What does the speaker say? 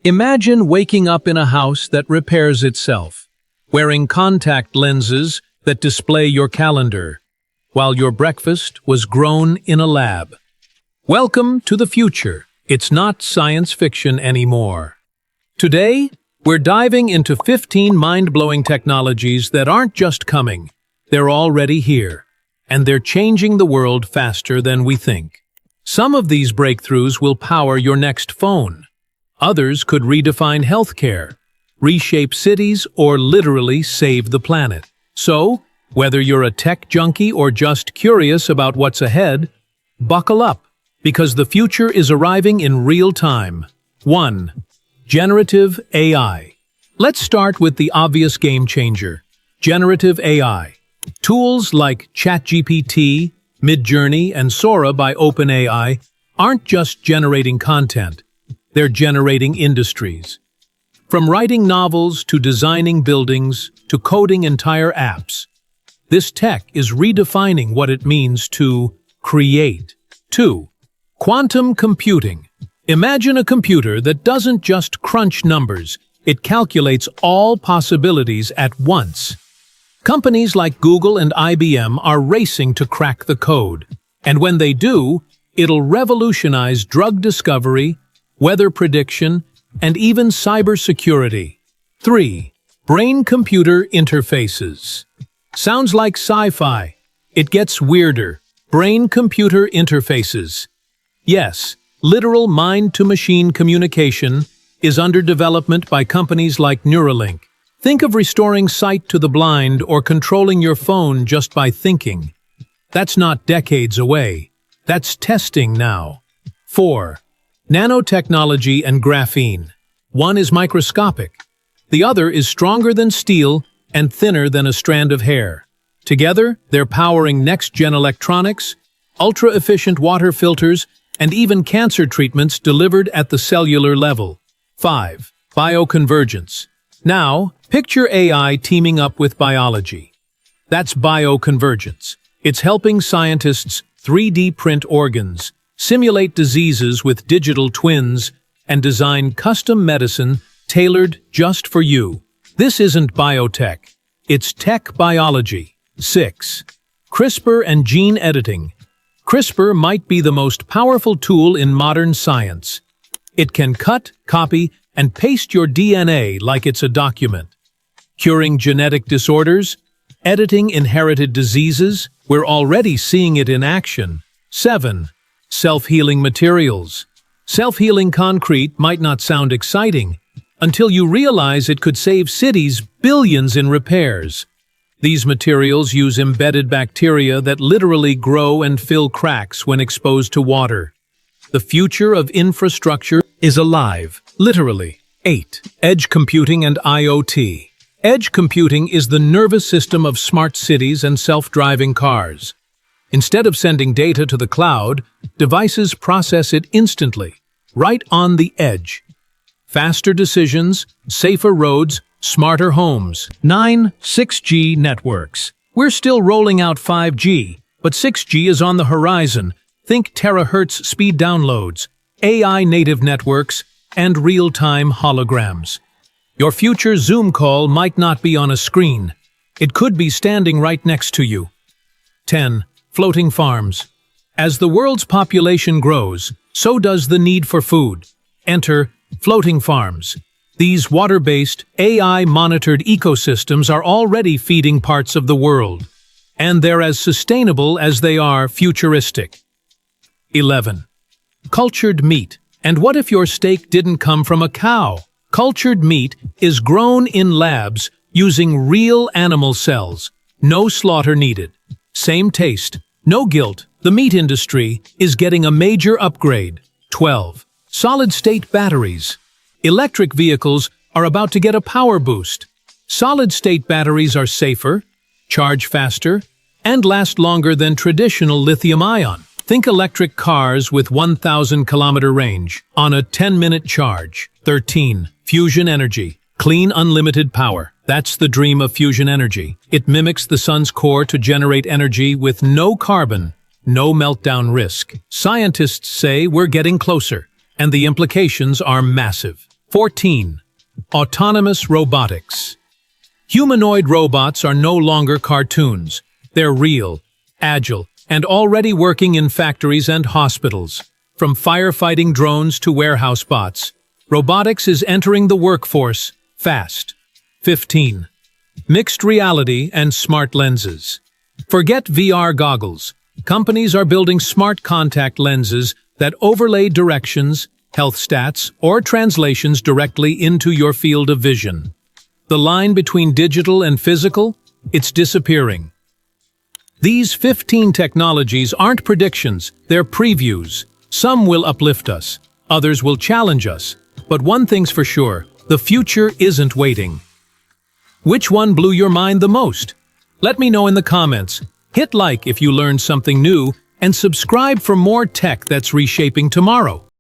Imagine waking up in a house that repairs itself, wearing contact lenses that display your calendar, while your breakfast was grown in a lab. Welcome to the future. It's not science fiction anymore. Today, we're diving into 15 mind-blowing technologies that aren't just coming, they're already here, and they're changing the world faster than we think. Some of these breakthroughs will power your next phone. Others could redefine healthcare, reshape cities, or literally save the planet. So, whether you're a tech junkie or just curious about what's ahead, buckle up, because the future is arriving in real time. 1. Generative AI. Let's start with the obvious game changer, generative AI. Tools like ChatGPT, Midjourney, and Sora by OpenAI aren't just generating content, they're generating industries. From writing novels to designing buildings to coding entire apps, this tech is redefining what it means to create. 2. Quantum computing. Imagine a computer that doesn't just crunch numbers, it calculates all possibilities at once. Companies like Google and IBM are racing to crack the code, and when they do, it'll revolutionize drug discovery, weather prediction, and even cybersecurity. 3. Brain-computer interfaces. Sounds like sci-fi. It gets weirder. Brain-computer interfaces. Yes, literal mind-to-machine communication is under development by companies like Neuralink. Think of restoring sight to the blind or controlling your phone just by thinking. That's not decades away. That's testing now. 4. Nanotechnology and graphene. One is microscopic. The other is stronger than steel and thinner than a strand of hair. Together, they're powering next-gen electronics, ultra-efficient water filters, and even cancer treatments delivered at the cellular level. 5. Bioconvergence. Now, picture AI teaming up with biology. That's bioconvergence. It's helping scientists 3D print organs, simulate diseases with digital twins, and design custom medicine tailored just for you. This isn't biotech, it's tech biology. 6. CRISPR and gene editing. CRISPR might be the most powerful tool in modern science. It can cut, copy, and paste your DNA like it's a document. Curing genetic disorders, editing inherited diseases, we're already seeing it in action. 7. Self-healing materials. Self-healing concrete might not sound exciting until you realize it could save cities billions in repairs. These materials use embedded bacteria that literally grow and fill cracks when exposed to water. The future of infrastructure is alive, literally. 8. Edge computing and IoT. Edge computing is the nervous system of smart cities and self-driving cars. Instead of sending data to the cloud, devices process it instantly, right on the edge. Faster decisions, safer roads, smarter homes. 9. 6G networks. We're still rolling out 5G, but 6G is on the horizon. Think terahertz speed downloads, AI-native networks, and real-time holograms. Your future Zoom call might not be on a screen. It could be standing right next to you. 10. Floating farms. As the world's population grows, so does the need for food. Enter floating farms. These water-based, AI-monitored ecosystems are already feeding parts of the world, and they're as sustainable as they are futuristic. 11. Cultured meat. And what if your steak didn't come from a cow? Cultured meat is grown in labs using real animal cells. No slaughter needed. Same taste, no guilt. The meat industry is getting a major upgrade. 12. Solid-state batteries. Electric vehicles are about to get a power boost. Solid-state batteries are safer, charge faster, and last longer than traditional lithium-ion. Think electric cars with 1,000-kilometer range on a 10-minute charge. 13. Fusion energy. Clean, unlimited power. That's the dream of fusion energy. It mimics the sun's core to generate energy with no carbon, no meltdown risk. Scientists say we're getting closer, and the implications are massive. 14. Autonomous robotics. Humanoid robots are no longer cartoons. They're real, agile, and already working in factories and hospitals. From firefighting drones to warehouse bots, robotics is entering the workforce fast. 15. Mixed reality and smart lenses. Forget VR goggles. Companies are building smart contact lenses that overlay directions, health stats, or translations directly into your field of vision. The line between digital and physical, it's disappearing. These 15 technologies aren't predictions, they're previews. Some will uplift us, others will challenge us. But one thing's for sure, the future isn't waiting. Which one blew your mind the most? Let me know in the comments. Hit like if you learned something new, and subscribe for more tech that's reshaping tomorrow.